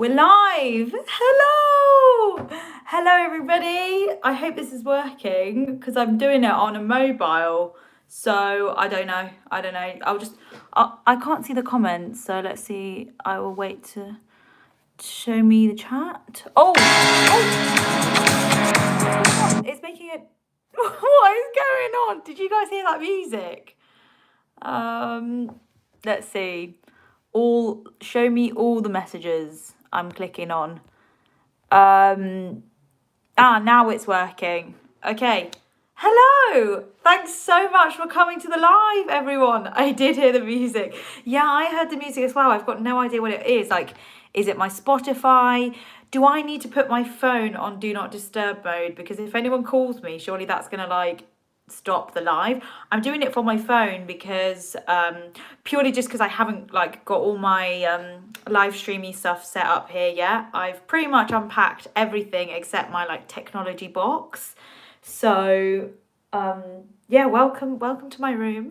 We're live. Hello. Hello, everybody. I hope this is working because I'm doing it on a mobile. So I don't know. I can't see the comments. So let's see. I will wait to show me the chat. Oh. It's making it. What is going on? Did you guys hear that music? Let's see. Show me all the messages I'm clicking on. Now it's working. Okay. Hello. Thanks so much for coming to the live, everyone. I did hear the music. Yeah, I heard the music as well. I've got no idea what it is. Like, is it my Spotify? Do I need to put my phone on Do Not Disturb mode? Because if anyone calls me, surely that's going to stop the live. I'm doing it for my phone because purely just because I haven't got all my live streaming stuff set up here yet. I've pretty much unpacked everything except my technology box. So yeah, welcome to my room.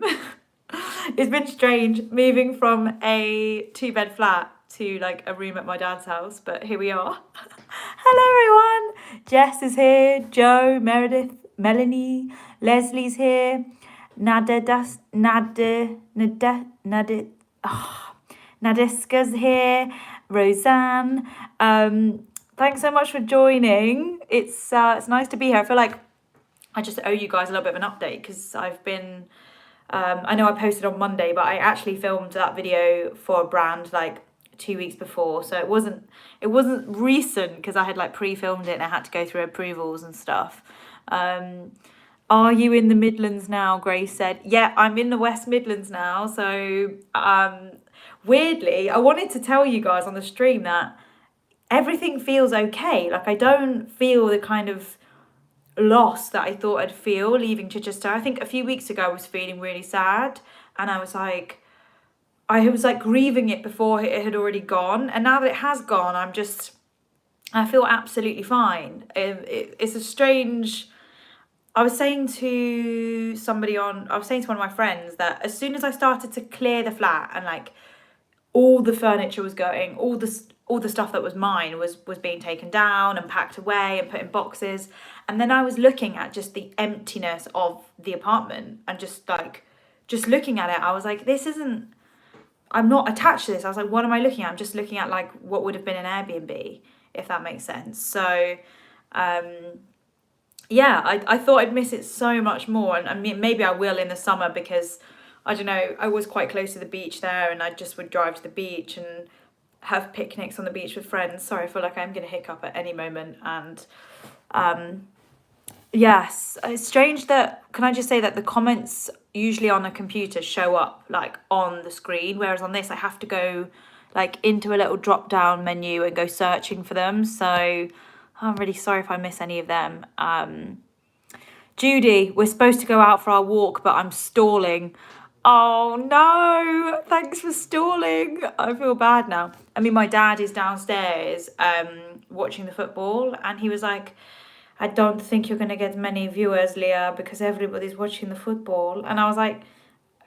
It's been strange moving from a 2-bed flat to a room at my dad's house, but here we are. Hello everyone. Jess is here, Joe, Meredith, Melanie, Leslie's here, Nadiska's here, Roseanne. Thanks so much for joining. It's nice to be here. I feel like I just owe you guys a little bit of an update because I've been. I know I posted on Monday, but I actually filmed that video for a brand 2 weeks before, so it wasn't recent because I had pre-filmed it and I had to go through approvals and stuff. Are you in the Midlands now? Grace said. Yeah, I'm in the West Midlands now. So weirdly, I wanted to tell you guys on the stream that everything feels okay. I don't feel the kind of loss that I thought I'd feel leaving Chichester. I think a few weeks ago I was feeling really sad and I was grieving it before it had already gone. And now that it has gone, I feel absolutely fine. It's a strange... I was saying to one of my friends that as soon as I started to clear the flat and all the furniture was going, all the stuff that was mine was being taken down and packed away and put in boxes. And then I was looking at just the emptiness of the apartment and just looking at it, I was like, I'm not attached to this. I was like, what am I looking at? I'm just looking at what would have been an Airbnb, if that makes sense. So, yeah, I thought I'd miss it so much more. And I mean, maybe I will in the summer because, I don't know, I was quite close to the beach there and I just would drive to the beach and have picnics on the beach with friends. Sorry, I feel like I'm going to hiccup at any moment. And yes, it's strange that, can I just say that the comments usually on a computer show up on the screen, whereas on this I have to go into a little drop down menu and go searching for them. So I'm really sorry if I miss any of them. Judy, we're supposed to go out for our walk, but I'm stalling. Oh no, thanks for stalling. I feel bad now. I mean, my dad is downstairs watching the football and he was like, I don't think you're going to get many viewers, Leah, because everybody's watching the football. And I was like,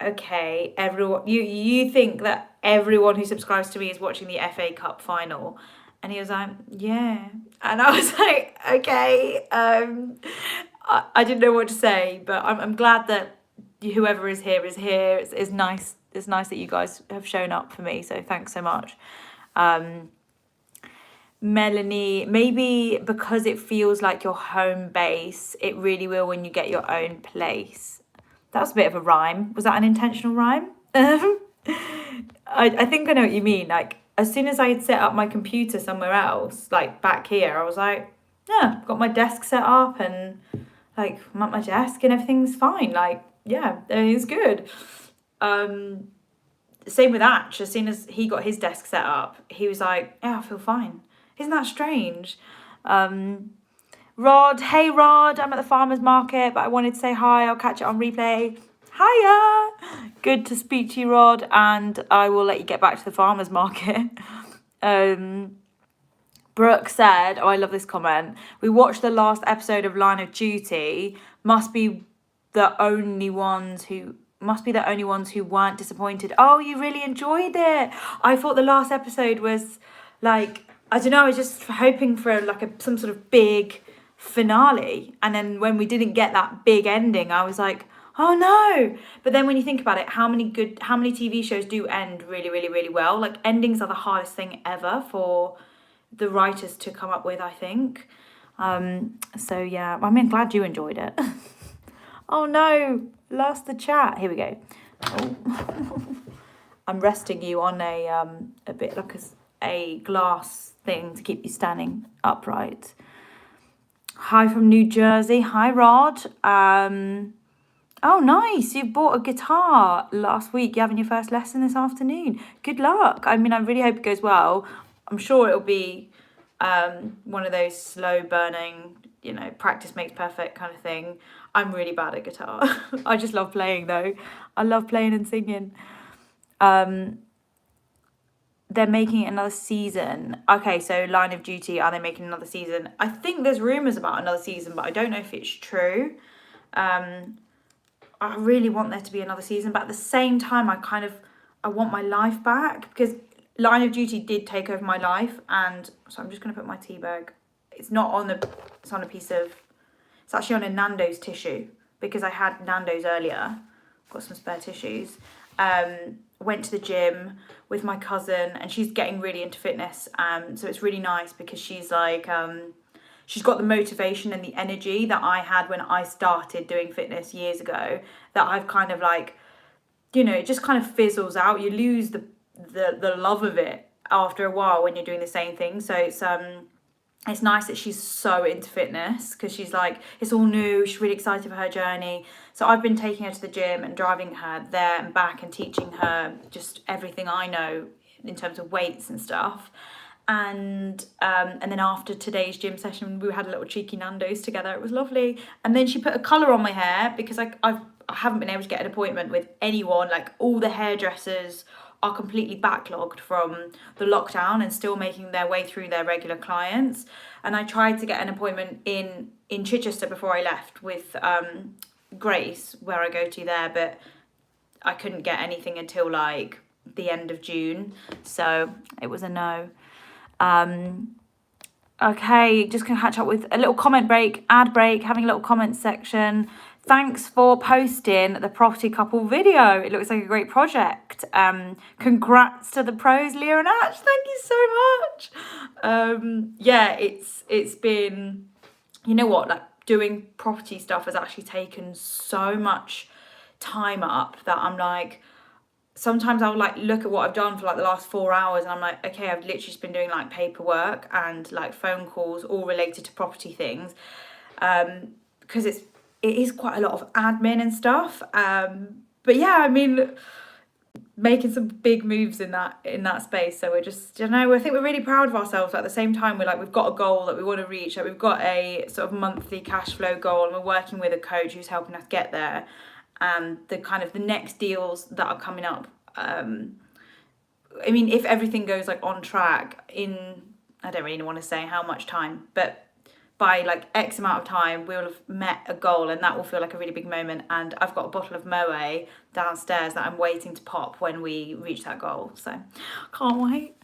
okay, everyone, you think that everyone who subscribes to me is watching the FA Cup final? And he was like, yeah. And I was like, okay. I didn't know what to say, but I'm glad that whoever is here is here. It's nice. It's nice that you guys have shown up for me. So thanks so much. Melanie, maybe because it feels like your home base, it really will when you get your own place. That was a bit of a rhyme. Was that an intentional rhyme? I think I know what you mean. As soon as I had set up my computer somewhere else, back here, I was like, yeah, got my desk set up and I'm at my desk and everything's fine. Yeah, it's good. Same with Ash. As soon as he got his desk set up, he was like, yeah, I feel fine. Isn't that strange? Rod, hey Rod, I'm at the farmer's market, but I wanted to say hi. I'll catch it on replay. Hiya! Good to speak to you, Rod, and I will let you get back to the farmer's market. Brooke said, oh, I love this comment. We watched the last episode of Line of Duty. Must be the only ones who weren't disappointed. Oh, you really enjoyed it. I thought the last episode was I don't know, I was just hoping for like some sort of big finale. And then when we didn't get that big ending, I was like, oh no. But then when you think about it, how many TV shows do end really, really, really well? Like, endings are the hardest thing ever for the writers to come up with, I think. So yeah, I mean, I'm glad you enjoyed it. Oh no, lost the chat. Here we go. Oh. I'm resting you on a bit like a glass thing to keep you standing upright. Hi from New Jersey. Hi, Rod. Oh, nice. You bought a guitar last week. You're having your first lesson this afternoon. Good luck. I mean, I really hope it goes well. I'm sure it'll be one of those slow burning, practice makes perfect kind of thing. I'm really bad at guitar. I just love playing though. I love playing and singing. They're making another season. Okay, so Line of Duty, are they making another season? I think there's rumours about another season, but I don't know if it's true. I really want there to be another season, but at the same time, I want my life back, because Line of Duty did take over my life. And so I'm just going to put my tea bag. It's on it's actually on a Nando's tissue, because I had Nando's earlier. Got some spare tissues. Went to the gym with my cousin, and she's getting really into fitness. So it's really nice, because she's like, she's got the motivation and the energy that I had when I started doing fitness years ago, that I've kind of like, it just kind of fizzles out. You lose the love of it after a while when you're doing the same thing. So it's nice that she's so into fitness, because she's like, it's all new. She's really excited for her journey. So I've been taking her to the gym and driving her there and back and teaching her just everything I know in terms of weights and stuff. And then after today's gym session, we had a little cheeky Nando's together. It was lovely. And then she put a colour on my hair, because I haven't been able to get an appointment with anyone. Like, all the hairdressers are completely backlogged from the lockdown and still making their way through their regular clients. And I tried to get an appointment in Chichester before I left with Grace, where I go to there, but I couldn't get anything until like the end of June. So it was a no. Okay, just gonna catch up with a little comment break, ad break, having a little comment section. Thanks for posting the property couple video. It looks like a great project. Congrats to the pros, Leah and Ash. Thank you so much. Yeah, it's been, you know what, like, doing property stuff has actually taken so much time up that I'm like, sometimes I'll like look at what I've done for like the last 4 hours, and I'm like, okay, I've literally just been doing like paperwork and like phone calls, all related to property things, because it is quite a lot of admin and stuff. But yeah, I mean, making some big moves in that space. So we're just, I think we're really proud of ourselves. At the same time, we've got a goal that we want to reach. Like, we've got a sort of monthly cash flow goal, and we're working with a coach who's helping us get there. And the kind of the next deals that are coming up, I mean, if everything goes like on track I don't really want to say how much time, but by like X amount of time, we'll have met a goal, and that will feel like a really big moment. And I've got a bottle of Moët downstairs that I'm waiting to pop when we reach that goal. So can't wait.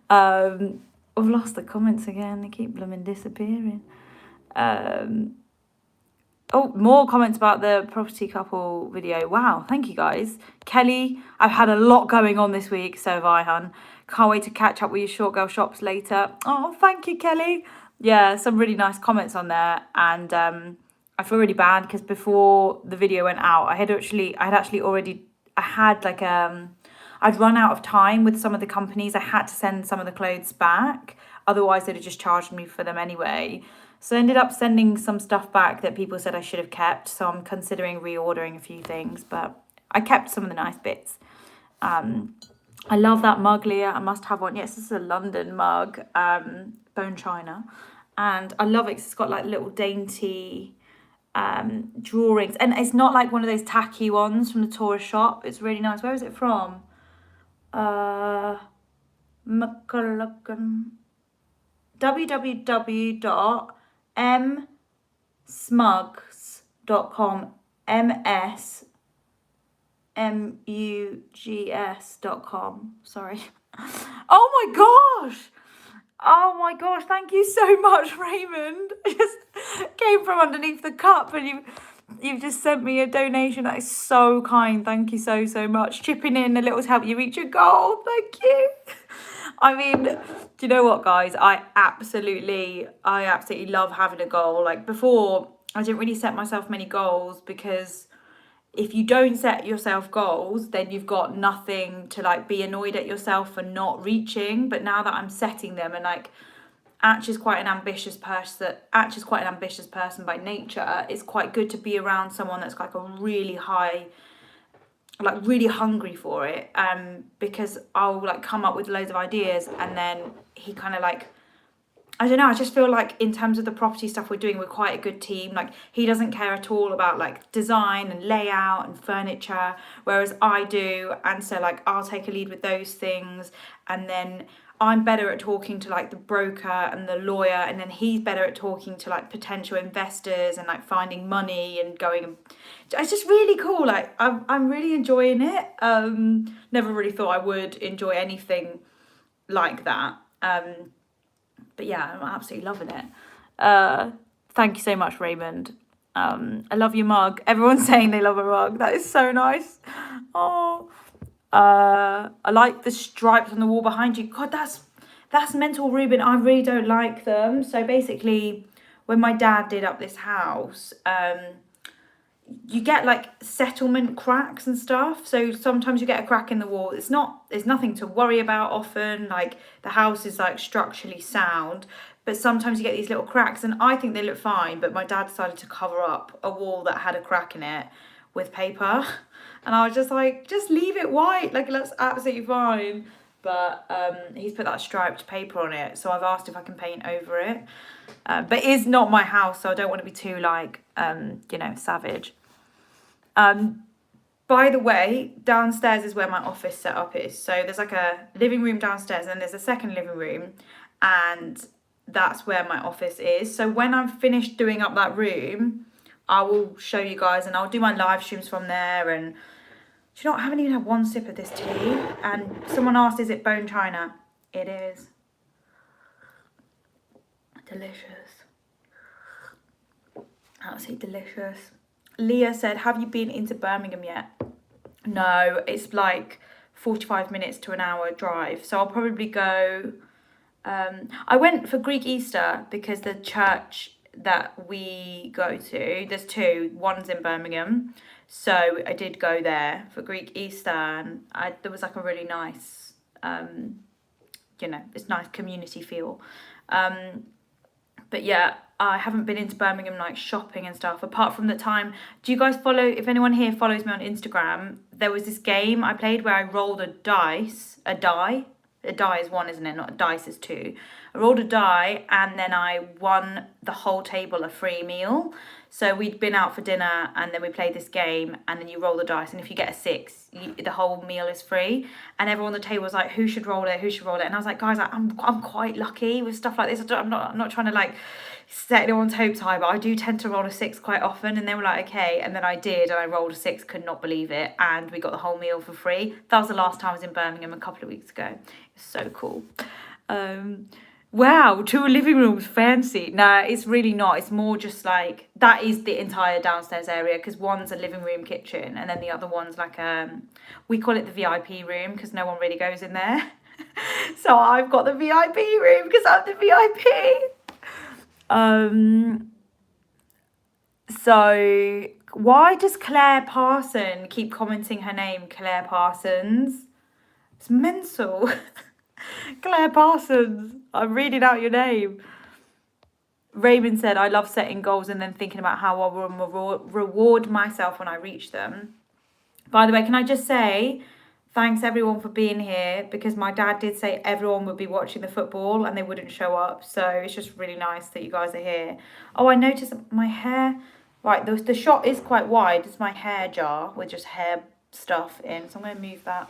I've lost the comments again. They keep blooming disappearing. Oh, more comments about the property couple video. Wow, thank you guys. Kelly, I've had a lot going on this week, so have I, hun. Can't wait to catch up with your short girl shops later. Oh, thank you, Kelly. Yeah, some really nice comments on there. And I feel really bad, because before the video went out, I'd run out of time with some of the companies. I had to send some of the clothes back. Otherwise, they'd have just charged me for them anyway. So I ended up sending some stuff back that people said I should have kept. So I'm considering reordering a few things, but I kept some of the nice bits. I love that mug, Leah. I must have one. Yes, this is a London mug, bone china. And I love it because it's got like little dainty drawings. And it's not like one of those tacky ones from the tourist shop. It's really nice. Where is it from? www.msmugs.com. msmugs.com. Sorry. Oh my gosh. Oh my gosh, thank you so much, Raymond. I just came from underneath the cup and you've just sent me a donation. That is so kind. Thank you so, so much. Chipping in a little to help you reach your goal. Thank you. I mean, do you know what, guys? I absolutely love having a goal. Like before, I didn't really set myself many goals because if you don't set yourself goals, then you've got nothing to like be annoyed at yourself for not reaching. But now that I'm setting them, and like Atch is quite an ambitious person. Atch is quite an ambitious person by nature. It's quite good to be around someone that's like a really high, like really hungry for it. Because I'll like come up with loads of ideas, and then he kind of like, I don't know, I just feel like in terms of the property stuff we're doing, we're quite a good team. Like he doesn't care at all about like design and layout and furniture, whereas I do. And so like I'll take a lead with those things, and then I'm better at talking to like the broker and the lawyer, and then he's better at talking to like potential investors and like finding money and going. It's just really cool. Like I'm really enjoying it. Never really thought I would enjoy anything like that. But yeah, I'm absolutely loving it. Thank you so much, Raymond. I love your mug. Everyone's saying they love a mug. That is so nice. Oh, I like the stripes on the wall behind you. God, that's mental, Ruben. I really don't like them. So basically, when my dad did up this house, you get like settlement cracks and stuff. So sometimes you get a crack in the wall. There's nothing to worry about often. Like the house is like structurally sound, but sometimes you get these little cracks, and I think they look fine. But my dad decided to cover up a wall that had a crack in it with paper, and I was just like, just leave it white. Like that's absolutely fine. But he's put that striped paper on it, so I've asked if I can paint over it. But it is not my house, so I don't want to be too like savage. By the way, downstairs is where my office setup is. So there's like a living room downstairs, and there's a second living room, and that's where my office is. So when I'm finished doing up that room, I will show you guys, and I'll do my live streams from there. And do you know what? I haven't even had one sip of this tea. And someone asked, is it bone china? It is. Delicious. Absolutely delicious. Leah said, have you been into Birmingham yet? No, it's like 45 minutes to an hour drive. So I'll probably go. I went for Greek Easter because the church that we go to, there's two. One's in Birmingham. So I did go there for Greek Easter, and there was like a really nice, it's nice community feel. But yeah, I haven't been into Birmingham like shopping and stuff, apart from the time. Do you guys follow, if anyone here follows me on Instagram, there was this game I played where I rolled a die is one, isn't it? Not a dice is two. I rolled a die, and then I won the whole table a free meal. So we'd been out for dinner, and then we played this game, and then you roll the dice, and if you get a 6, the whole meal is free. And everyone on the table was like, who should roll it? Who should roll it? And I was like, guys, I'm quite lucky with stuff like this. I'm not trying to like set anyone's hopes high, but I do tend to roll a 6 quite often. And they were like, okay. And then I did, and I rolled a 6, could not believe it. And we got the whole meal for free. That was the last time I was in Birmingham a couple of weeks ago. It's so cool. Wow, 2 living rooms, fancy. Nah, it's really not. It's more just like, that is the entire downstairs area, because one's a living room kitchen, and then the other one's like, we call it the VIP room because no one really goes in there. So I've got the VIP room because I'm the VIP. So why does Claire Parson keep commenting her name, Claire Parsons? It's mental. Claire Parsons, I'm reading out your name. Raymond said, I love setting goals and then thinking about how I will reward myself when I reach them. By the way, can I just say, thanks everyone for being here, because my dad did say everyone would be watching the football and they wouldn't show up. So it's just really nice that you guys are here. Oh, I noticed my hair. Right, the shot is quite wide. It's my hair jar with just hair stuff in. So I'm going to move that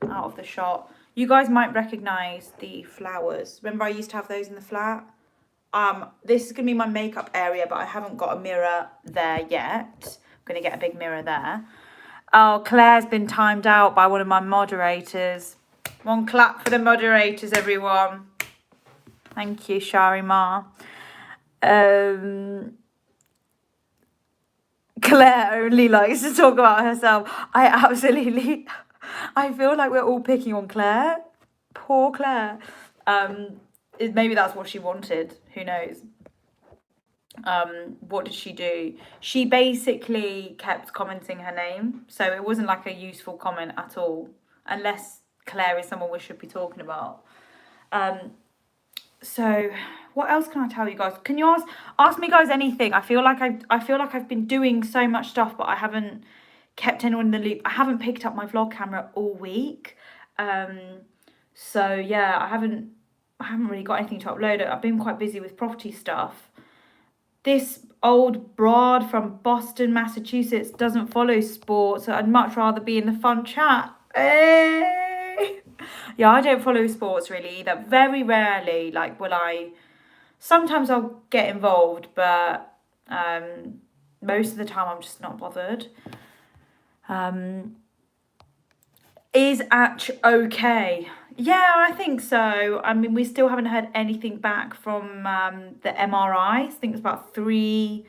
out of the shot. You guys might recognise the flowers. Remember I used to have those in the flat? This is going to be my makeup area, but I haven't got a mirror there yet. I'm going to get a big mirror there. Oh, Claire's been timed out by one of my moderators. One clap for the moderators, everyone. Thank you, Sharima. Claire only likes to talk about herself. I feel like we're all picking on Claire. Poor Claire. Maybe that's what she wanted. Who knows? What did she do? She basically kept commenting her name, so it wasn't like a useful comment at all, unless Claire is someone we should be talking about. So what else can I tell you guys? Can you ask me guys anything? I feel like I've been doing so much stuff, but I haven't kept anyone in the loop. I haven't picked up my vlog camera all week. So yeah, I haven't really got anything to upload. I've been quite busy with property stuff. This old broad from Boston, Massachusetts doesn't follow sports, so I'd much rather be in the fun chat. Hey! Yeah, I don't follow sports really either. Very rarely, like, will I... Sometimes I'll get involved, but most of the time I'm just not bothered. Is Atch okay? Yeah, I think so. I mean, we still haven't heard anything back from the MRI. I think it's about three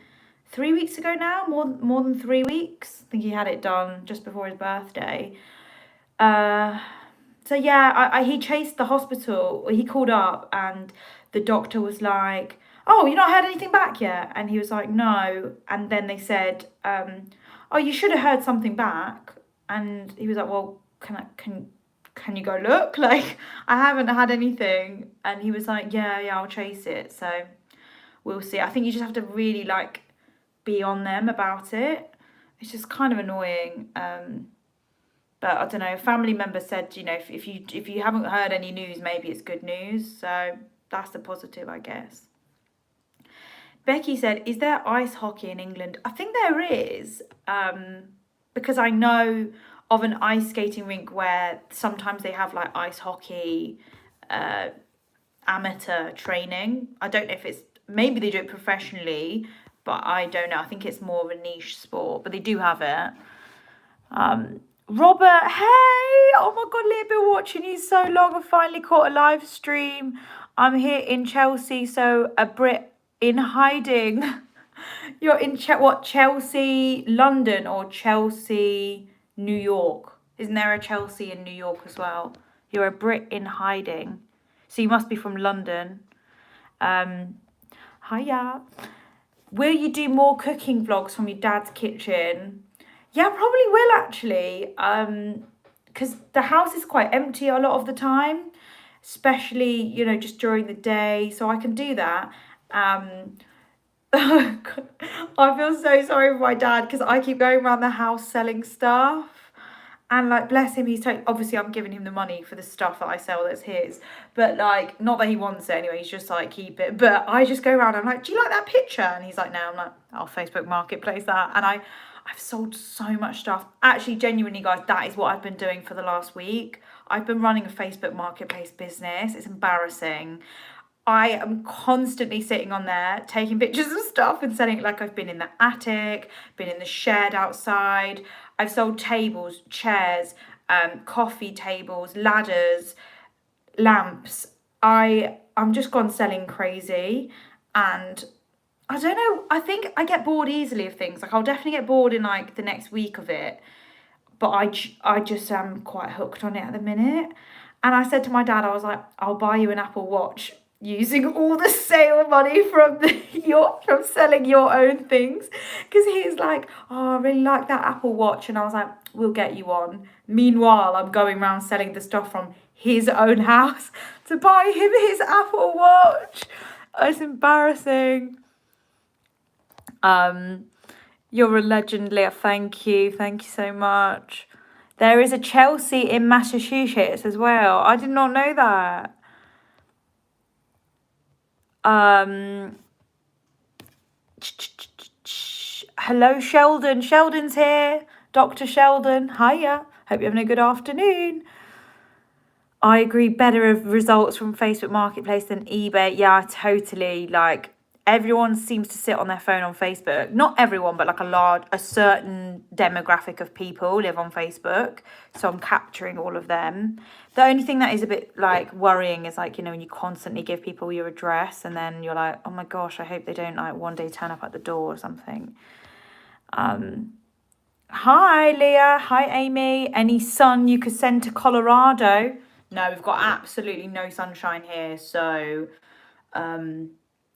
weeks ago now, more than 3 weeks. I think he had it done just before his birthday. So yeah, he chased the hospital. He called up and the doctor was like, "Oh, you not heard anything back yet?" And he was like, "No." And then they said, "Oh, you should have heard something back." And he was like, "Well, can you go look? Like, I haven't had anything." And he was like, yeah, I'll chase it. So we'll see. I think you just have to really like be on them about it. It's just kind of annoying. But I don't know. A family member said, you know, if you haven't heard any news, maybe it's good news. So that's the positive, I guess. Becky said, "Is there ice hockey in England?" I think there is, because I know of an ice skating rink where sometimes they have like ice hockey amateur training. I don't know if it's, maybe they do it professionally, but I don't know. I think it's more of a niche sport, but they do have it. Robert, hey! Oh my God, Leah, been watching you so long. I finally caught a live stream. I'm here in Chelsea, so a Brit in hiding. You're in Chelsea, London, or Chelsea, New York? Isn't there a Chelsea in New York as well? You're a Brit in hiding, so you must be from London. Hiya. Will you do more cooking vlogs from your dad's kitchen? Yeah, probably will actually, because the house is quite empty a lot of the time, especially, you know, just during the day, so I can do that. I feel so sorry for my dad because I keep going around the house selling stuff. And like, bless him, he's obviously I'm giving him the money for the stuff that I sell that's his. But like, not that he wants it anyway, he's just like, keep it. But I just go around, I'm like, "Do you like that picture?" And he's like, "No." I'm like, "I'll Facebook Marketplace that." And I've sold so much stuff. Actually, genuinely, guys, that is what I've been doing for the last week. I've been running a Facebook Marketplace business. It's embarrassing. I am constantly sitting on there, taking pictures of stuff and selling it. Like, I've been in the attic, been in the shed outside. I've sold tables, chairs, coffee tables, ladders, lamps. I'm just gone selling crazy, and I don't know, I think I get bored easily of things. Like, I'll definitely get bored in like the next week of it, but I just am quite hooked on it at the minute. And I said to my dad, I was like, "I'll buy you an Apple Watch using all the sale money from from selling your own things," because he's like, "Oh, I really like that Apple Watch." And I was like, "We'll get you one." Meanwhile, I'm going around selling the stuff from his own house to buy him his Apple Watch. It's embarrassing. You're a legend, Leah. Thank you so much. There is a Chelsea in Massachusetts as well. I did not know that. Hello, Sheldon. Sheldon's here. Dr. Sheldon. Hiya. Hope you're having a good afternoon. I agree. Better results from Facebook Marketplace than eBay. Yeah, totally. Like, everyone seems to sit on their phone on Facebook. Not everyone, but like a certain demographic of people live on Facebook. So I'm capturing all of them. The only thing that is a bit like worrying is like, you know, when you constantly give people your address and then you're like, oh my gosh, I hope they don't like one day turn up at the door or something. Hi Leah, hi Amy. Any sun you could send to Colorado? No, we've got absolutely no sunshine here. So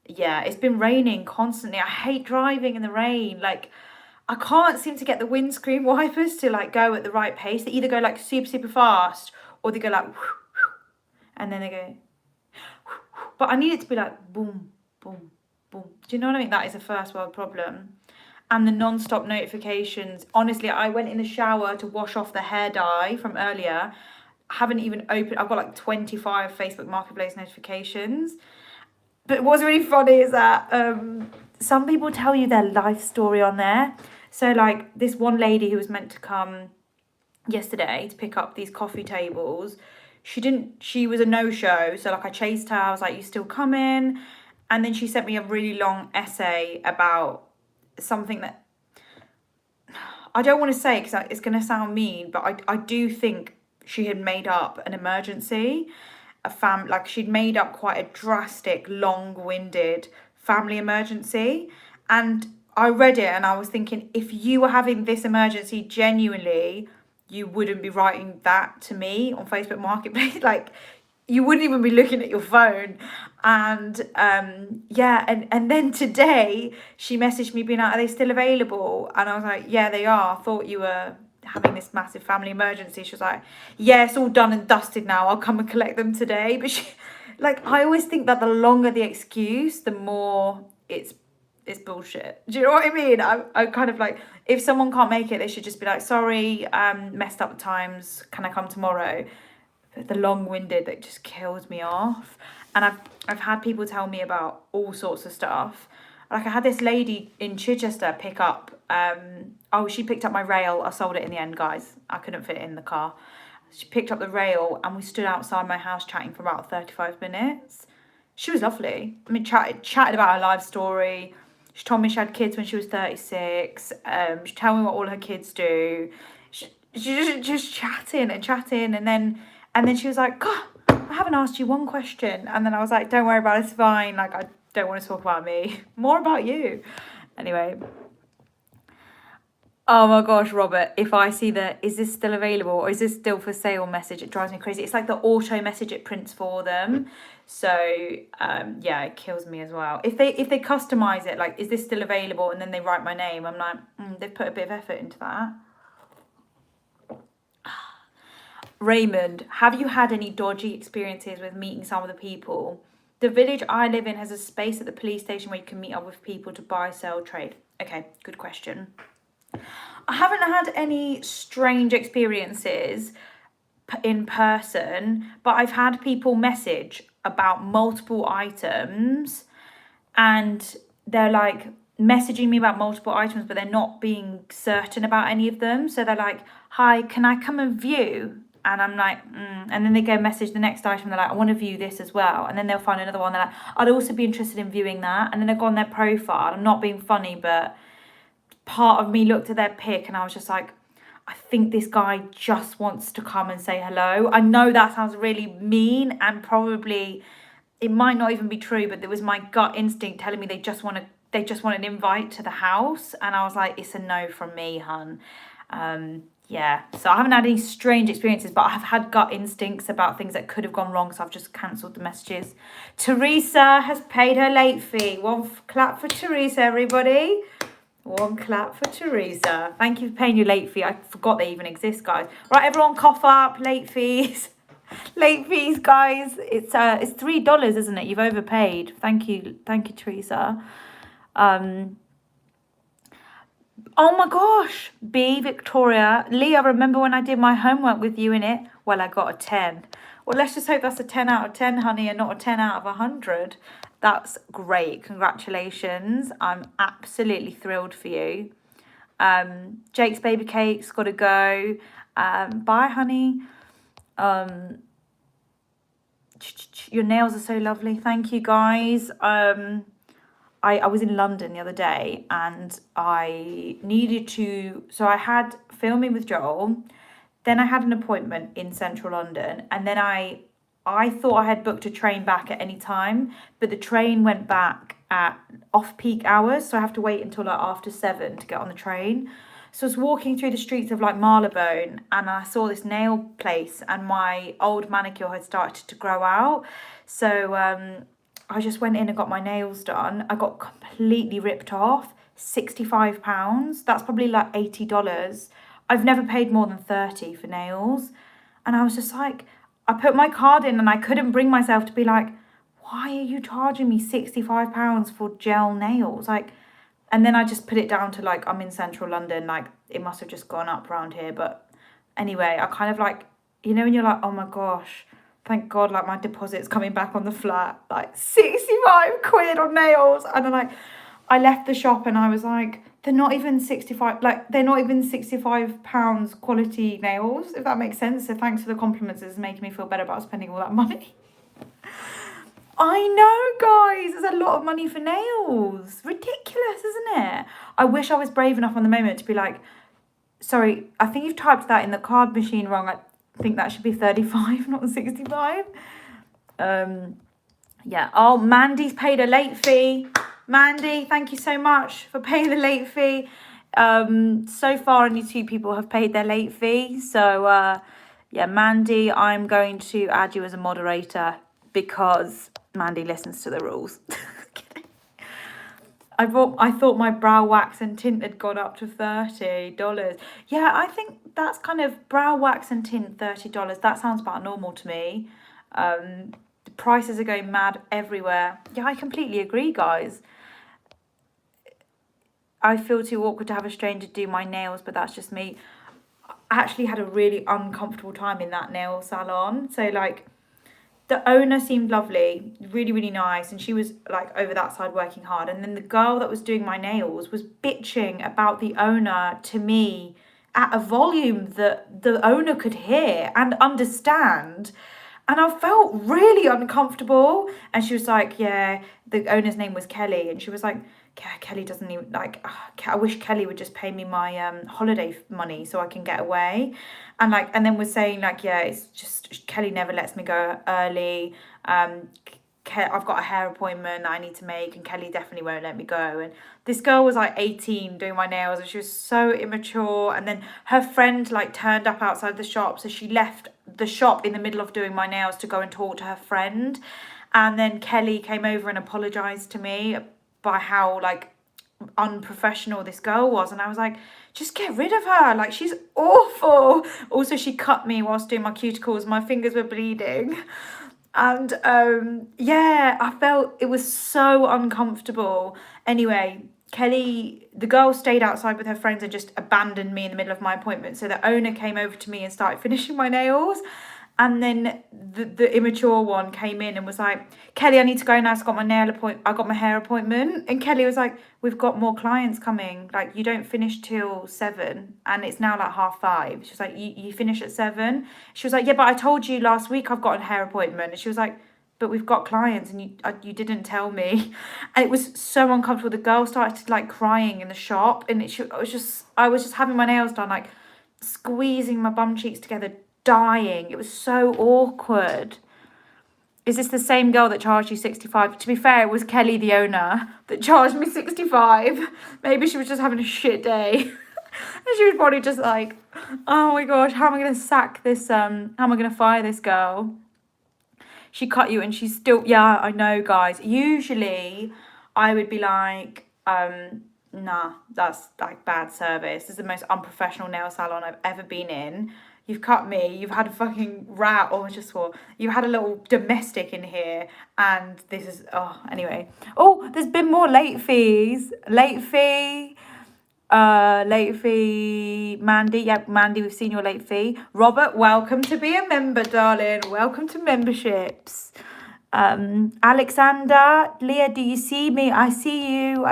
yeah, it's been raining constantly. I hate driving in the rain. Like, I can't seem to get the windscreen wipers to like go at the right pace. They either go like super, super fast or they go like, and then they go, but I need it to be like boom, boom, boom. Do you know what I mean? That is a first world problem. And the non-stop notifications. Honestly, I went in the shower to wash off the hair dye from earlier. I haven't even opened, I've got like 25 Facebook Marketplace notifications. But what's really funny is that some people tell you their life story on there. So like this one lady who was meant to come yesterday to pick up these coffee tables, she was a no-show. So like I chased her, I was like, you still coming? And then she sent me a really long essay about something that I don't want to say because it's going to sound mean, but I do think she had made up an emergency. Like she'd made up quite a drastic, long-winded family emergency. And I read it and I was thinking, if you were having this emergency genuinely, you wouldn't be writing that to me on Facebook Marketplace. Like, you wouldn't even be looking at your phone. And yeah, and then today she messaged me being like, are they still available? And I was like, yeah, they are. I thought you were having this massive family emergency. She was like, yeah, it's all done and dusted now, I'll come and collect them today. But she, like, I always think that the longer the excuse, the more it's bullshit. Do you know what I mean? I kind of like, if someone can't make it, they should just be like, sorry, messed up the times, can I come tomorrow? But the long-winded, that just kills me off. And I've had people tell me about all sorts of stuff. Like I had this lady in Chichester pick up, she picked up my rail. I sold it in the end, guys. I couldn't fit it in the car. She picked up the rail and we stood outside my house chatting for about 35 minutes. She was lovely. I mean, chatted about her life story. She told me she had kids when she was 36. She told me what all her kids do. She just chatting and then she was like, God, I haven't asked you one question. And then I was like, don't worry about it, it's fine. Like, I don't want to talk about me. More about you. Anyway. Oh my gosh, Robert, if I see the, is this still available or is this still for sale message, it drives me crazy. It's like the auto message it prints for them. So, yeah, it kills me as well. If they customize it, like, is this still available? And then they write my name, I'm like, they've put a bit of effort into that. Raymond, have you had any dodgy experiences with meeting some of the people? The village I live in has a space at the police station where you can meet up with people to buy, sell, trade. Okay, good question. I haven't had any strange experiences in person, but I've had people message about multiple items and they're like messaging me about multiple items, but they're not being certain about any of them. So they're like, hi, can I come and view? And I'm like, and then they go message the next item. They're like, I want to view this as well. And then they'll find another one. They're like, I'd also be interested in viewing that. And then they go on their profile. I'm not being funny, but part of me looked at their pic and I was just like, I think this guy just wants to come and say hello. I know that sounds really mean and probably it might not even be true, but there was my gut instinct telling me they just want an invite to the house. And I was like, it's a no from me, hun. Yeah, so I haven't had any strange experiences, but I have had gut instincts about things that could have gone wrong, so I've just cancelled the messages. Teresa has paid her late fee. One clap for Teresa, everybody. One clap for Teresa. Thank you for paying your late fee. I forgot they even exist, guys. Right, everyone cough up. Late fees. Late fees, guys. It's $3, isn't it? You've overpaid. Thank you, Teresa. Oh my gosh, B, Victoria. Lee, I remember when I did my homework with you in it. Well, I got a 10. Well, let's just hope that's a 10 out of 10, honey, and not a 10 out of 100. That's great. Congratulations. I'm absolutely thrilled for you. Jake's baby cake's got to go. Bye, honey. Your nails are so lovely. Thank you, guys. I was in London the other day and I needed to, so I had filming with Joel, then I had an appointment in central London, and then I thought I had booked a train back at any time, but the train went back at off-peak hours, so I have to wait until like after 7 to get on the train. So I was walking through the streets of like Marylebone and I saw this nail place and my old manicure had started to grow out. So I just went in and got my nails done. I got completely ripped off, £65. That's probably like $80. I've never paid more than 30 for nails. And I was just like, I put my card in and I couldn't bring myself to be like, why are you charging me £65 for gel nails? Like, and then I just put it down to like, I'm in central London, like it must have just gone up around here. But anyway, I kind of like, you know, when you're like, oh my gosh, thank God, like my deposit's coming back on the flat, like 65 quid on nails. And then like, I left the shop and I was like, they're not even 65, like they're not even £65 quality nails, if that makes sense. So thanks for the compliments, it's making me feel better about spending all that money. I know, guys, there's a lot of money for nails. Ridiculous, isn't it? I wish I was brave enough on the moment to be like, sorry, I think you've typed that in the card machine wrong. I think that should be 35, not 65. Yeah. Oh, Mandy's paid a late fee. Mandy, thank you so much for paying the late fee. So far only 2 people have paid their late fee. So, yeah, Mandy, I'm going to add you as a moderator because Mandy listens to the rules. I thought my brow wax and tint had gone up to $30. Yeah, I think that's kind of brow wax and tint $30. That sounds about normal to me. The prices are going mad everywhere. Yeah, I completely agree, guys. I feel too awkward to have a stranger do my nails, but that's just me. I actually had a really uncomfortable time in that nail salon. So like, the owner seemed lovely, really, really nice. And she was like over that side working hard. And then the girl that was doing my nails was bitching about the owner to me at a volume that the owner could hear and understand. And I felt really uncomfortable. And she was like, yeah, the owner's name was Kelly. And she was like, yeah, Kelly doesn't even, like, I wish Kelly would just pay me my holiday money so I can get away. And like, and then was saying like, yeah, it's just, Kelly never lets me go early. I've got a hair appointment that I need to make and Kelly definitely won't let me go. And this girl was like 18 doing my nails and she was so immature. And then her friend like turned up outside the shop. So she left the shop in the middle of doing my nails to go and talk to her friend. And then Kelly came over and apologized to me by how like unprofessional this girl was. And I was like, just get rid of her, like she's awful. Also, she cut me whilst doing my cuticles, my fingers were bleeding. And yeah, I felt it was so uncomfortable. Anyway, Kelly, the girl stayed outside with her friends and just abandoned me in the middle of my appointment. So the owner came over to me and started finishing my nails. And then the immature one came in and was like, Kelly, I need to go now. I got my hair appointment. And Kelly was like, we've got more clients coming. Like, you don't finish till 7 and it's now like 5:30. She was like, you finish at 7? She was like, yeah, but I told you last week I've got a hair appointment. And she was like, but we've got clients and you didn't tell me. And it was so uncomfortable. The girl started like crying in the shop and I was just having my nails done, like squeezing my bum cheeks together, dying. It was so awkward. Is this the same girl that charged you 65? To be fair, it was Kelly, the owner, that charged me 65. Maybe she was just having a shit day. And she was probably just like, oh my gosh, how am I going to sack this, how am I going to fire this girl? She cut you and she's still, yeah, I know, guys. Usually I would be like, nah, that's like bad service. This is the most unprofessional nail salon I've ever been in. You've cut me, you've had a fucking rat, or you've had a little domestic in here, and this is, anyway. Oh, there's been more late fees. Late fee, Mandy. Yep, Mandy, we've seen your late fee. Robert, welcome to be a member, darling. Welcome to memberships. Alexander, Leah, do you see me? I see you.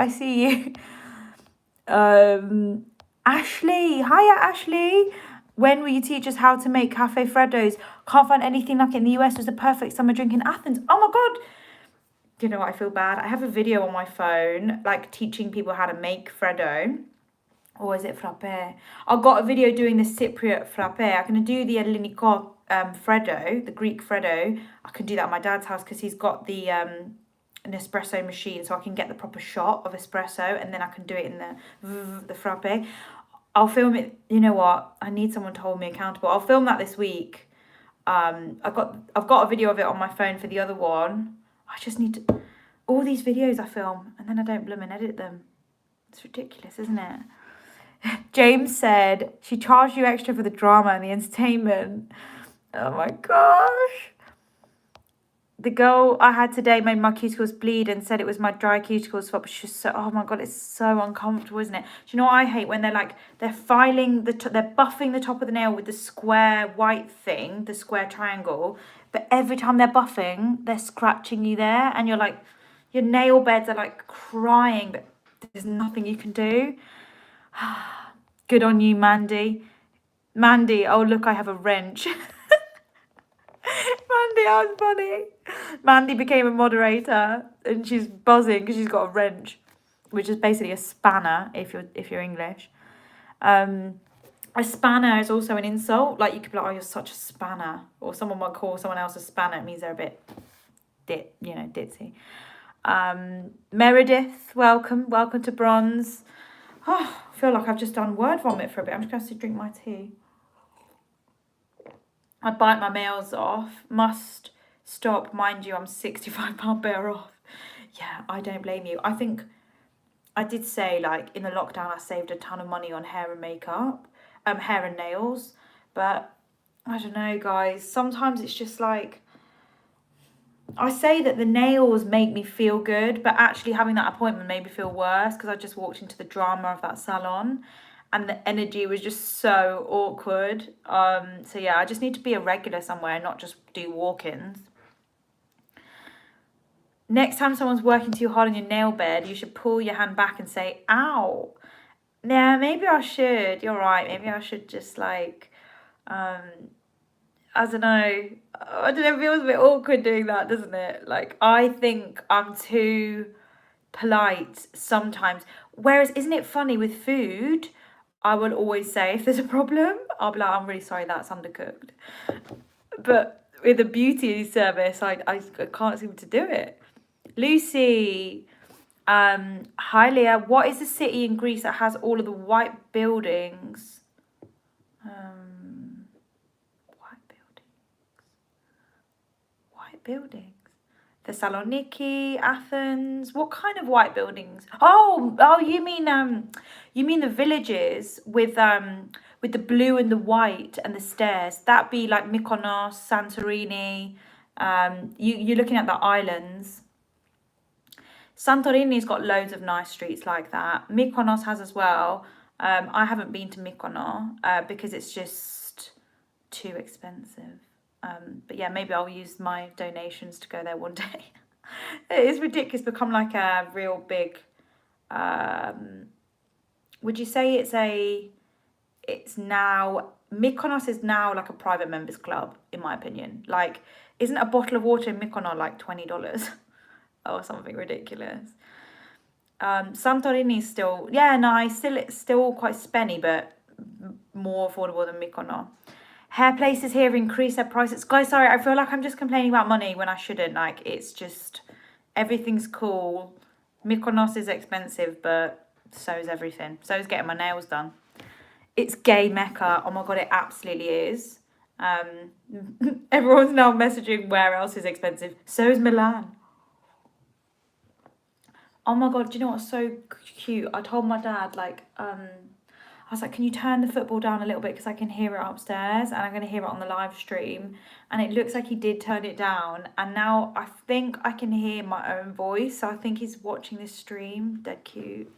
Ashley, hiya, Ashley. When will you teach us how to make Cafe Freddos? Can't find anything like it in the US. It was the perfect summer drink in Athens. Oh my God. you know what, I feel bad. I have a video on my phone, like teaching people how to make Freddo. Or is it frappe? I've got a video doing the Cypriot frappe. I can do the Elliniko Freddo, the Greek Freddo. I can do that at my dad's house because he's got the an espresso machine, so I can get the proper shot of espresso, and then I can do it in the frappe. I'll film it. You know what? I need someone to hold me accountable. I'll film that this week. I've got a video of it on my phone for the other one. I just need to, all these videos I film and then I don't bloom and edit them. It's ridiculous, isn't it? James said she charged you extra for the drama and the entertainment. Oh my gosh. The girl I had today made my cuticles bleed and said it was my dry cuticles fault. But she's so, oh my God, it's so uncomfortable, isn't it? Do you know what I hate? When they're filing, they're buffing the top of the nail with the square white thing, the square triangle. But every time they're buffing, they're scratching you there. And you're like, your nail beds are like crying, but there's nothing you can do. Good on you, Mandy. Mandy, oh look, I have a wrench. Mandy, that was funny. Mandy became a moderator and she's buzzing because she's got a wrench, which is basically a spanner if you're English. A spanner is also an insult. Like, you could be like, oh, you're such a spanner. Or someone might call someone else a spanner. It means they're a bit ditzy. Meredith, welcome to bronze. Oh, I feel like I've just done word vomit for a bit. I'm just going to drink my tea. I bite my nails off. Must stop. Mind you, I'm £65 better off. Yeah, I don't blame you. I think I did say, like, in the lockdown, I saved a ton of money on hair and makeup, hair and nails. But I don't know, guys. Sometimes it's just like, I say that the nails make me feel good, but actually having that appointment made me feel worse because I just walked into the drama of that salon and the energy was just so awkward. So yeah, I just need to be a regular somewhere and not just do walk-ins. Next time someone's working too hard on your nail bed, you should pull your hand back and say, ow. Yeah, maybe I should. You're right. Maybe I should just like, I don't know. It feels a bit awkward doing that, doesn't it? Like, I think I'm too polite sometimes. Whereas, isn't it funny with food? I will always say, if there's a problem, I'll be like, I'm really sorry, that's undercooked. But with a beauty service, I can't seem to do it. Lucy, hi Leah. What is the city in Greece that has all of the white buildings? Buildings. Thessaloniki, Athens. What kind of white buildings? Oh, you mean the villages with the blue and the white and the stairs. That'd be like Mykonos, Santorini. You're looking at the islands. Santorini's got loads of nice streets like that. Mykonos has as well. I haven't been to Mykonos because it's just too expensive. But yeah, maybe I'll use my donations to go there one day. It is ridiculous. Become like a real big. Would you say it's now, Mykonos is now like a private members club, in my opinion. Like, isn't a bottle of water in Mykonos like $20 or something ridiculous? Santorini is still, yeah, nice. It's still quite spenny, but more affordable than Mykonos. Hair places here have increased their prices. Guys, sorry, I feel like I'm just complaining about money when I shouldn't. Like, it's just, everything's cool. Mykonos is expensive, but so is everything. So is getting my nails done. It's gay Mecca. Oh my God, it absolutely is. Everyone's now messaging where else is expensive. So is Milan. Oh my God, do you know what's so cute? I told my dad, like, I was like, can you turn the football down a little bit because I can hear it upstairs and I'm going to hear it on the live stream. And it looks like he did turn it down. And now I think I can hear my own voice. So I think he's watching this stream. Dead cute.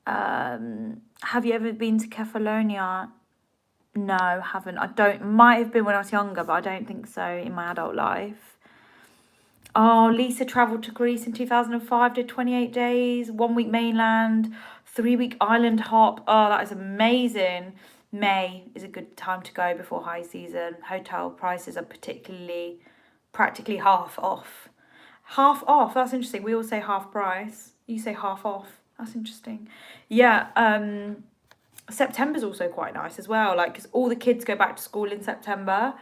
Have you ever been to Kefalonia? No, haven't. Might have been when I was younger, but I don't think so in my adult life. Oh, Lisa travelled to Greece in 2005, did 28 days, 1 week mainland, 3 week island hop. Oh, that is amazing. May is a good time to go before high season. Hotel prices are particularly practically half off. Half off, that's interesting. We all say half price. You say half off. That's interesting. Yeah, September's also quite nice as well, like, because all the kids go back to school in September.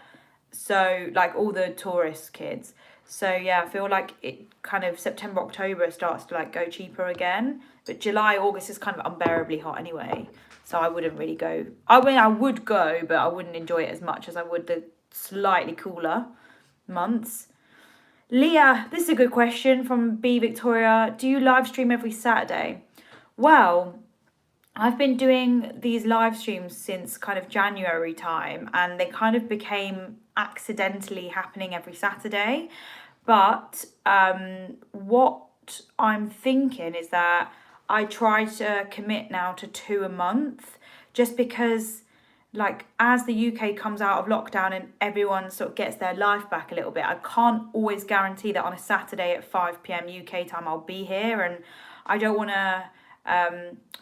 So, like, all the tourist kids. So, yeah, I feel like it kind of September, October starts to, like, go cheaper again. But July, August is kind of unbearably hot anyway. So I wouldn't really go. I mean, I would go, but I wouldn't enjoy it as much as I would the slightly cooler months. Leah, this is a good question from B Victoria. Do you live stream every Saturday? Well, I've been doing these live streams since kind of January time, and they kind of became accidentally happening every Saturday. But what I'm thinking is that I try to commit now to 2 a month, just because, like, as the UK comes out of lockdown and everyone sort of gets their life back a little bit, I can't always guarantee that on a Saturday at 5 p.m. UK time I'll be here, and I don't want to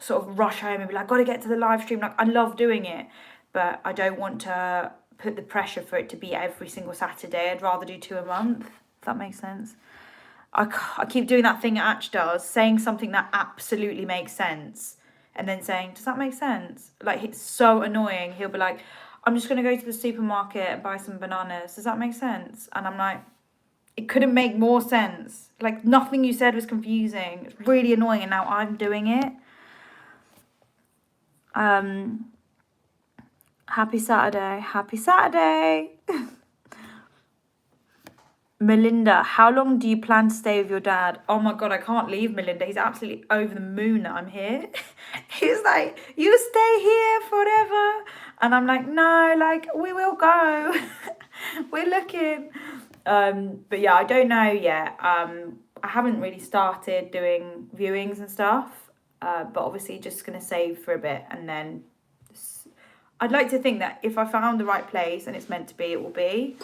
sort of rush home and be like, got to get to the live stream. Like, I love doing it, but I don't want to put the pressure for it to be every single Saturday. I'd rather do 2 a month, if that makes sense. I keep doing that thing Atch does, saying something that absolutely makes sense and then saying, does that make sense? Like, it's so annoying. He'll be like, I'm just going to go to the supermarket and buy some bananas. Does that make sense? And I'm like, it couldn't make more sense. Like, nothing you said was confusing. It's really annoying, and now I'm doing it. Happy Saturday. Happy Saturday. Melinda, how long do you plan to stay with your dad? Oh my God, I can't leave Melinda. He's absolutely over the moon that I'm here. He's like, you stay here forever. And I'm like, no, like, we will go. We're looking. But yeah, I don't know yet. I haven't really started doing viewings and stuff. But obviously just going to save for a bit, and then I'd like to think that if I found the right place and it's meant to be, it will be.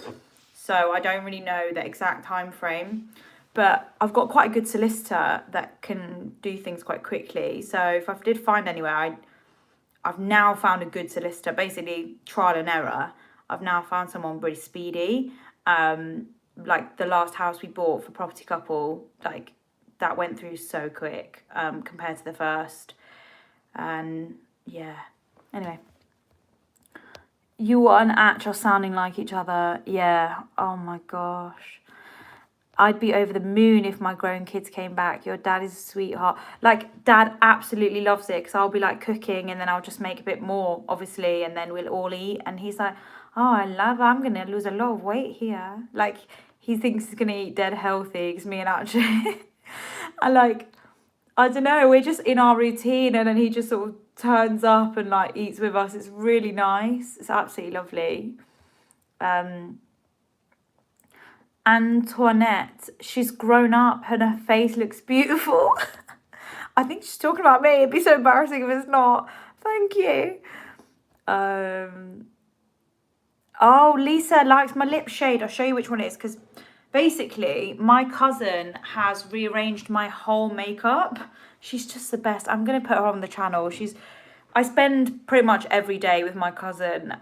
So I don't really know the exact time frame, but I've got quite a good solicitor that can do things quite quickly. So if I did find anywhere, I've now found a good solicitor, basically trial and error. I've now found someone really speedy. Like the last house we bought for Property Couple, like that went through so quick compared to the first. And yeah, anyway. You and Atch are sounding like each other. Yeah. Oh my gosh. I'd be over the moon if my grown kids came back. Your dad is a sweetheart. Like, Dad absolutely loves it, because I'll be like cooking and then I'll just make a bit more, obviously, and then we'll all eat. And he's like, oh, I'm going to lose a lot of weight here. Like, he thinks he's going to eat dead healthy, because me and Atch, I like, I don't know, we're just in our routine, and then he just sort of turns up and like eats with us. It's really nice. It's absolutely lovely. Antoinette, she's grown up and her face looks beautiful. I think she's talking about me. It'd be so embarrassing if it's not. Thank you. Oh, Lisa likes my lip shade. I'll show you which one it is, because basically my cousin has rearranged my whole makeup. She's just the best. I'm going to put her on the channel. I spend pretty much every day with my cousin.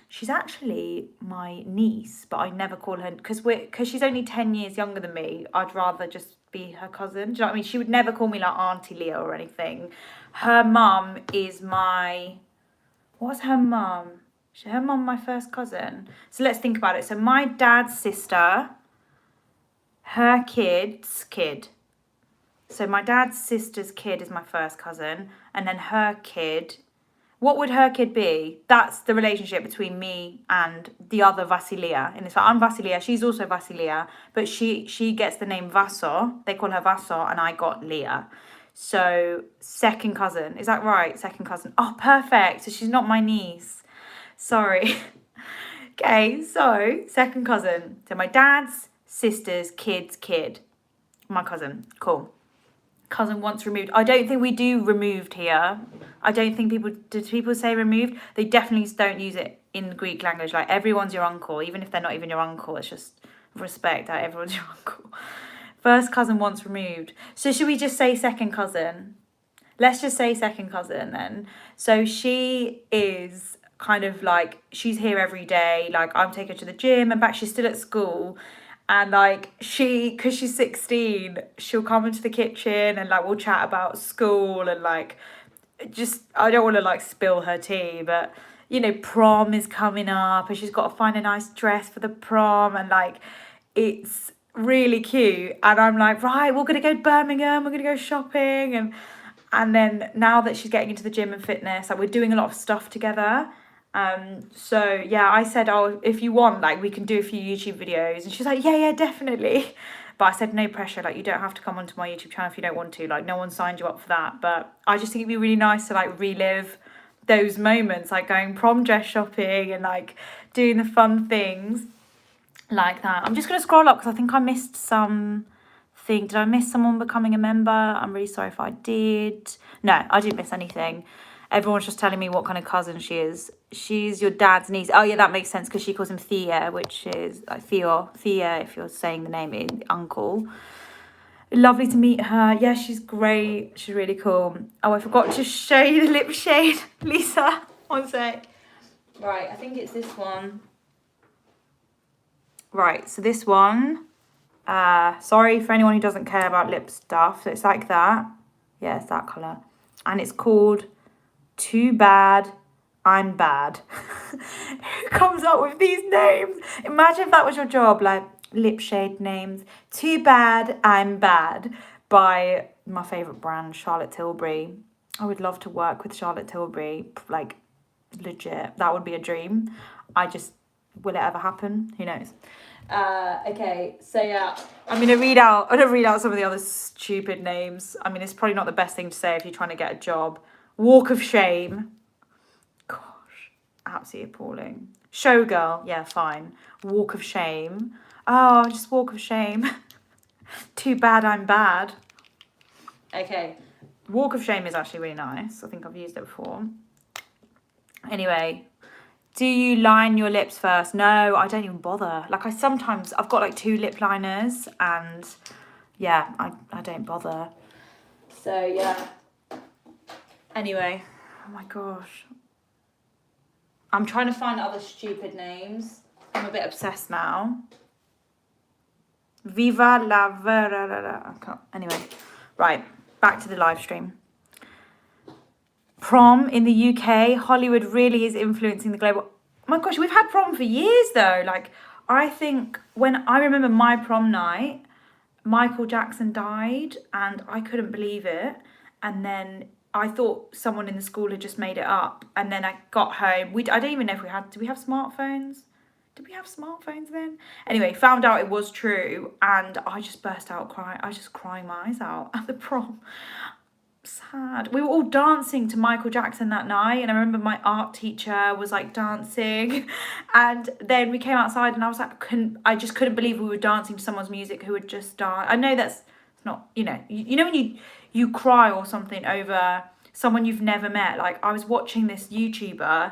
She's actually my niece, but I never call her, because she's only 10 years younger than me. I'd rather just be her cousin. Do you know what I mean? She would never call me like Auntie Leah or anything. Her mum is what's her mum? Her mum, my first cousin. So let's think about it. So my dad's sister, her kid's kid. So my dad's sister's kid is my first cousin, and then her kid. What would her kid be? That's the relationship between me and the other Vasilia. In this, I'm Vasilia. She's also Vasilia, but she gets the name Vaso. They call her Vaso, and I got Leah. So second cousin. Is that right? Second cousin. Oh, perfect. So she's not my niece. Sorry. Okay, so second cousin. So my dad's sister's kid's kid. My cousin. Cool. Cousin once removed. I don't think we do removed here. I don't think do people say removed? They definitely don't use it in Greek language. Like, everyone's your uncle, even if they're not even your uncle. It's just respect that everyone's your uncle. First cousin once removed. So should we just say second cousin? Let's just say second cousin then. So she is kind of like, she's here every day, like I'm taking her to the gym and back, she's still at school. And like because she's 16, she'll come into the kitchen and like we'll chat about school and like, just, I don't want to like spill her tea, but you know, prom is coming up and she's got to find a nice dress for the prom, and like it's really cute. And I'm like, right, we're gonna go to Birmingham, we're gonna go shopping, and then now that she's getting into the gym and fitness, like we're doing a lot of stuff together. So yeah, I said, oh, if you want, like we can do a few YouTube videos, and she's like, yeah, definitely. But I said, no pressure, like you don't have to come onto my YouTube channel if you don't want to, like no one signed you up for that. But I just think it'd be really nice to like relive those moments, like going prom dress shopping and like doing the fun things like that. I'm just gonna scroll up because I think I missed something. Did I miss someone becoming a member? I'm really sorry if I did. No, I didn't miss anything. Everyone's just telling me what kind of cousin she is. She's your dad's niece. Oh yeah, that makes sense because she calls him Thea, which is like Thea if you're saying the name, uncle. Lovely to meet her. Yeah, she's great. She's really cool. Oh, I forgot to show you the lip shade, Lisa. One sec. Right, I think it's this one. Right, so this one. Sorry for anyone who doesn't care about lip stuff. So it's like that. Yeah, it's that colour. And it's called Too Bad I'm Bad. Who comes up with these names? Imagine if that was your job, like lip shade names. Too Bad I'm Bad by my favourite brand, Charlotte Tilbury. I would love to work with Charlotte Tilbury, like legit. That would be a dream. Will it ever happen? Who knows? Okay, so yeah, I'm gonna read out some of the other stupid names. I mean, it's probably not the best thing to say if you're trying to get a job. Walk of Shame. Gosh, absolutely appalling. Showgirl, yeah, fine. Walk of Shame. Oh, just Walk of Shame. Too Bad I'm Bad. Okay, Walk of Shame is actually really nice. I think I've used it before. Anyway, do you line your lips first? No, I don't even bother. Like I've got like 2 lip liners, and yeah, I don't bother. So yeah. Anyway, oh my gosh. I'm trying to find other stupid names. I'm a bit obsessed now. Viva la vera. Anyway, right, back to the live stream. Prom in the UK, Hollywood really is influencing the global. Oh my gosh, we've had prom for years though. Like, I think when I remember my prom night, Michael Jackson died and I couldn't believe it. And then I thought someone in the school had just made it up. And then I got home. I don't even know if did we have smartphones? Did we have smartphones then? Anyway, found out it was true and I just burst out crying. I was just crying my eyes out at the prom. Sad. We were all dancing to Michael Jackson that night, and I remember my art teacher was like dancing, and then we came outside and I was like, I just couldn't believe we were dancing to someone's music who had just died. I know that's not, you know when you cry or something over someone you've never met. Like I was watching this YouTuber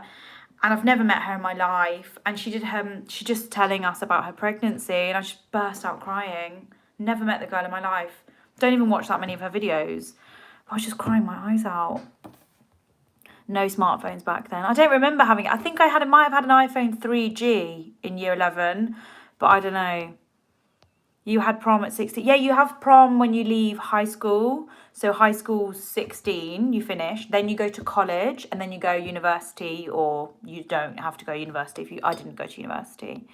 and I've never met her in my life, and she just telling us about her pregnancy, and I just burst out crying. Never met the girl in my life. Don't even watch that many of her videos. I was just crying my eyes out. No smartphones back then. I don't remember having it. I think I might have had an iPhone 3G in year 11, but I don't know. You had prom at 16. Yeah, you have prom when you leave high school. So high school 16, you finish. Then you go to college, and then you go university, or you don't have to go university. I didn't go to university.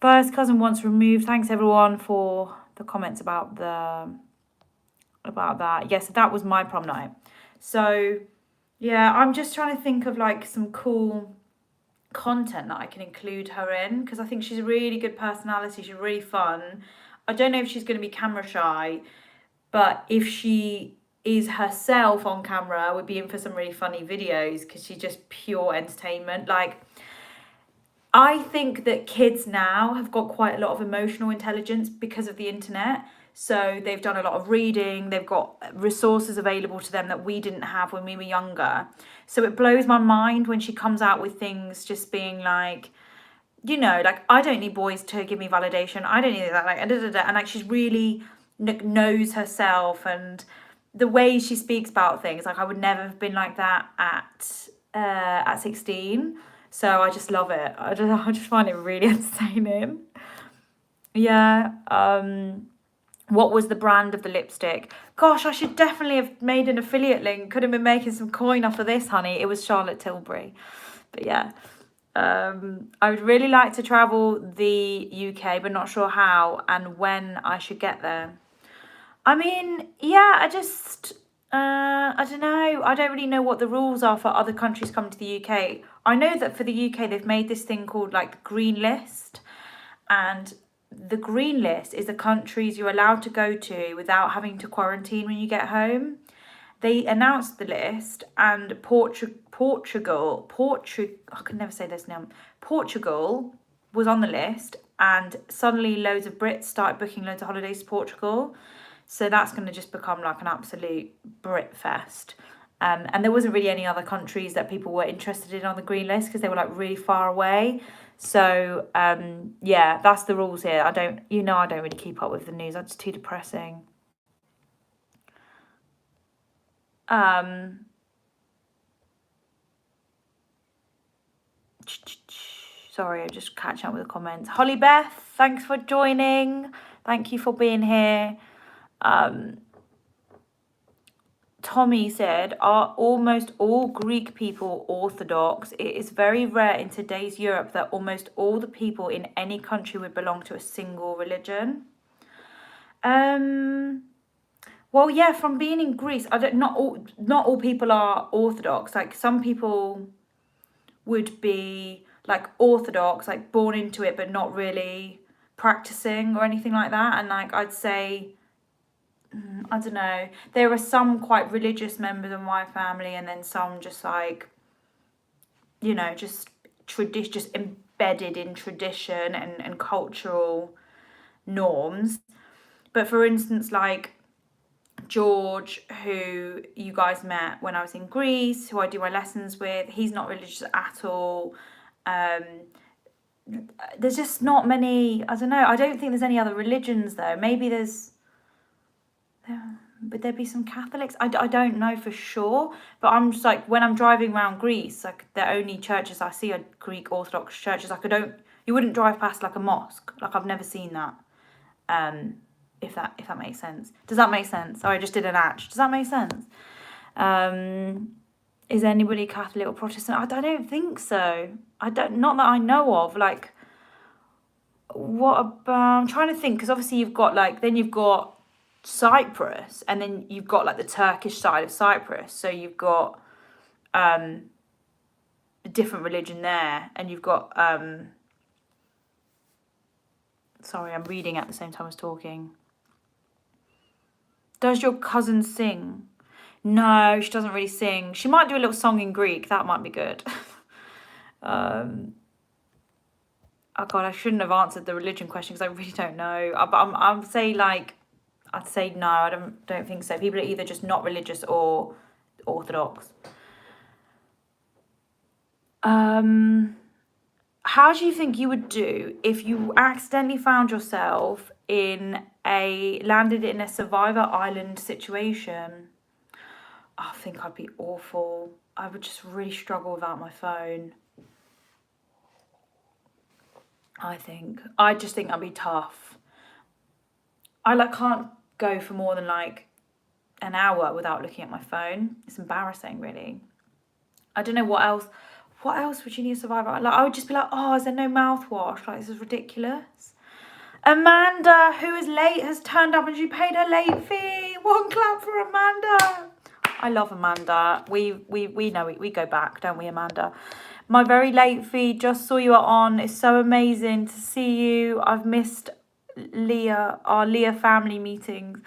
First cousin once removed. Thanks everyone for the comments about that. Yes, that was my prom night. So yeah, I'm just trying to think of like some cool content that I can include her in, because I think she's a really good personality. She's really fun. I don't know if she's going to be camera shy, but if she is herself on camera, we'd be in for some really funny videos, because she's just pure entertainment. Like, I think that kids now have got quite a lot of emotional intelligence because of the internet. So they've done a lot of reading, they've got resources available to them that we didn't have when we were younger. So it blows my mind when she comes out with things just being like, like, I don't need boys to give me validation. I don't need that. Like, and like, she's really knows herself, and the way she speaks about things, like I would never have been like that at at 16. So I just love it. I just find it really entertaining. Yeah. What was the brand of the lipstick? Gosh, I should definitely have made an affiliate link. Could have been making some coin off of this, honey. It was Charlotte Tilbury. But yeah. I would really like to travel the UK, but not sure how and when I should get there. I mean, yeah, I don't know. I don't really know what the rules are for other countries coming to the UK. I know that for the UK, they've made this thing called like the Green List. And the Green List is the countries you're allowed to go to without having to quarantine when you get home. They announced the list, and Portugal, I can never say this name. Portugal was on the list, and suddenly loads of Brits started booking loads of holidays to Portugal. So that's going to just become like an absolute Brit fest. And there wasn't really any other countries that people were interested in on the green list because they were like really far away. So yeah, that's the rules here. I don't really keep up with the news. That's too depressing. Sorry, I'm just catching up with the comments. Holly Beth, thanks for joining. Thank you for being here. Tommy said, are almost all Greek people Orthodox? It is very rare in today's Europe that almost all the people in any country would belong to a single religion. Well, yeah, from being in Greece, not all people are Orthodox. Like some people would be like Orthodox, like born into it, but not really practicing or anything like that. And like I'd say, I don't know, there are some quite religious members of my family, and then some just like, just embedded in tradition and cultural norms. But for instance, like George, who you guys met when I was in Greece, who I do my lessons with, he's not religious at all. There's just not many, I don't know, I don't think there's any other religions though. Maybe would there be some Catholics? I don't know for sure, but I'm just like, when I'm driving around Greece, like the only churches I see are Greek Orthodox churches. Like you wouldn't drive past like a mosque. Like I've never seen that. If that makes sense. Does that make sense? Sorry, I just did an atch. Does that make sense? Is anybody Catholic or Protestant? I don't think so. Not that I know of. Like, what about? I'm trying to think, because obviously you've got Cyprus, and then you've got like the Turkish side of Cyprus. So you've got a different religion there, and you've got sorry, I'm reading at the same time as talking. Does your cousin sing? No, she doesn't really sing. She might do a little song in Greek. That might be good. Oh God, I shouldn't have answered the religion question because I really don't know. I'd say no. I don't think so. People are either just not religious or Orthodox. How do you think you would do if you accidentally found yourself landed in a Survivor Island situation? I think I'd be awful. I would just really struggle without my phone. I just think I'd be tough. I can't go for more than an hour without looking at my phone. It's embarrassing, really. I don't know what else. What else would you need to survive? I would just be like, oh, is there no mouthwash? This is ridiculous. Amanda, who is late, has turned up and she paid her late fee. One clap for Amanda. I love Amanda. We know it. We go back, don't we, Amanda? My very late fee, just saw you are on. It's so amazing to see you. I've missed our Leah family meetings.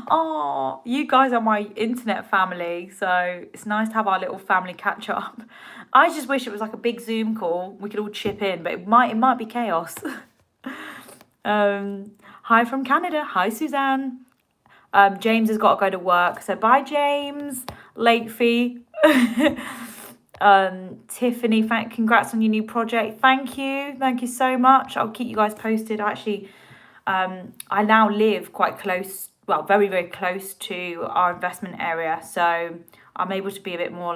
Oh, you guys are my internet family, so it's nice to have our little family catch up. I just wish it was like a big Zoom call. We could all chip in, but it might be chaos. Hi from Canada. Hi, Suzanne. James has got to go to work, so bye, James. Late fee. Tiffany, congrats on your new project. Thank you so much. I'll keep you guys posted. Actually, I now live quite close, well, very, very close to our investment area, so I'm able to be a bit more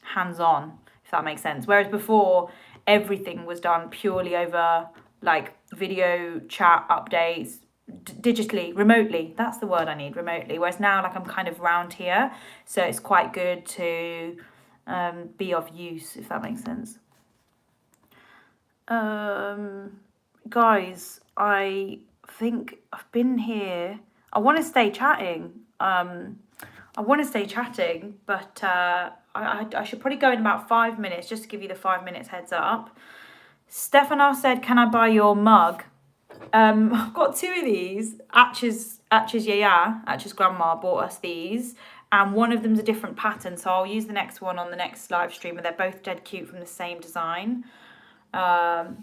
hands-on, if that makes sense. Whereas before, everything was done purely over like video chat updates, digitally, remotely. That's the word I need, remotely. Whereas now, like, I'm kind of round here, so it's quite good to be of use, if that makes sense. Guys, I think I've been here. I want to stay chatting. But I should probably go in about 5 minutes, just to give you the 5 minutes heads up. Stefano said, "Can I buy your mug?" I've got 2 of these. Atch's grandma bought us these, and one of them's a different pattern, so I'll use the next one on the next live stream. And they're both dead cute, from the same design. The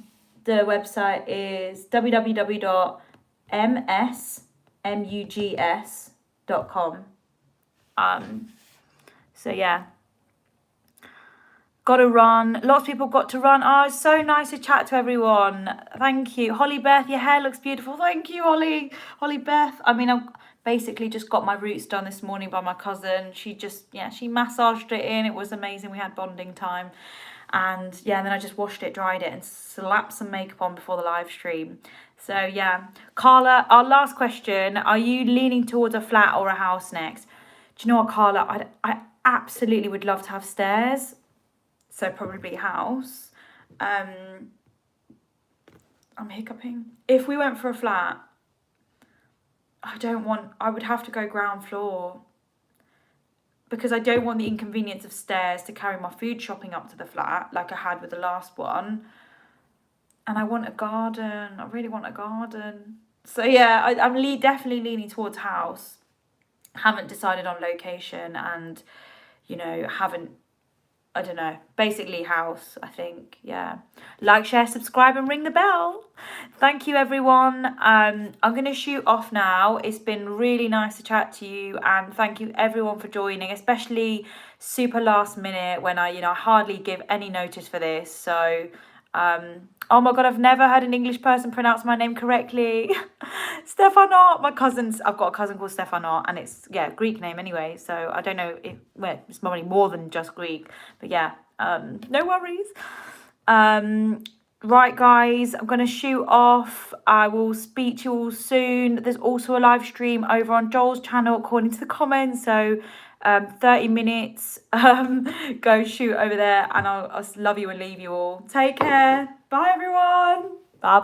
website is www.msmugs.com. So yeah, gotta run. Lots of people got to run. Oh, it's so nice to chat to everyone. Thank you. Holly Beth, your hair looks beautiful. Thank you, Holly Beth. I mean, I've basically just got my roots done this morning by my cousin. She massaged it in. It was amazing. We had bonding time. And yeah, then I just washed it, dried it, and slapped some makeup on before the live stream. So yeah, Carla, our last question: are you leaning towards a flat or a house next? Do you know what, Carla? I absolutely would love to have stairs, so probably house. I'm hiccuping. If we went for a flat, I would have to go ground floor, because I don't want the inconvenience of stairs to carry my food shopping up to the flat, like I had with the last one. And I want a garden. I really want a garden. So yeah, I'm definitely leaning towards house. Haven't decided on location, and, I don't know, basically house, I think. Yeah. Like, share, subscribe, and ring the bell. Thank you, everyone. I'm going to shoot off now. It's been really nice to chat to you, and thank you everyone for joining, especially super last minute when I hardly give any notice for this. So, oh my God, I've never heard an English person pronounce my name correctly. Stefano, I've got a cousin called Stefano, and it's, Greek name anyway. So I don't know it's probably more than just Greek, but yeah, no worries. Right, guys, I'm going to shoot off. I will speak to you all soon. There's also a live stream over on Joel's channel, according to the comments. So 30 minutes. Go shoot over there, and I'll love you and leave you all. Take care. Bye, everyone. Bye.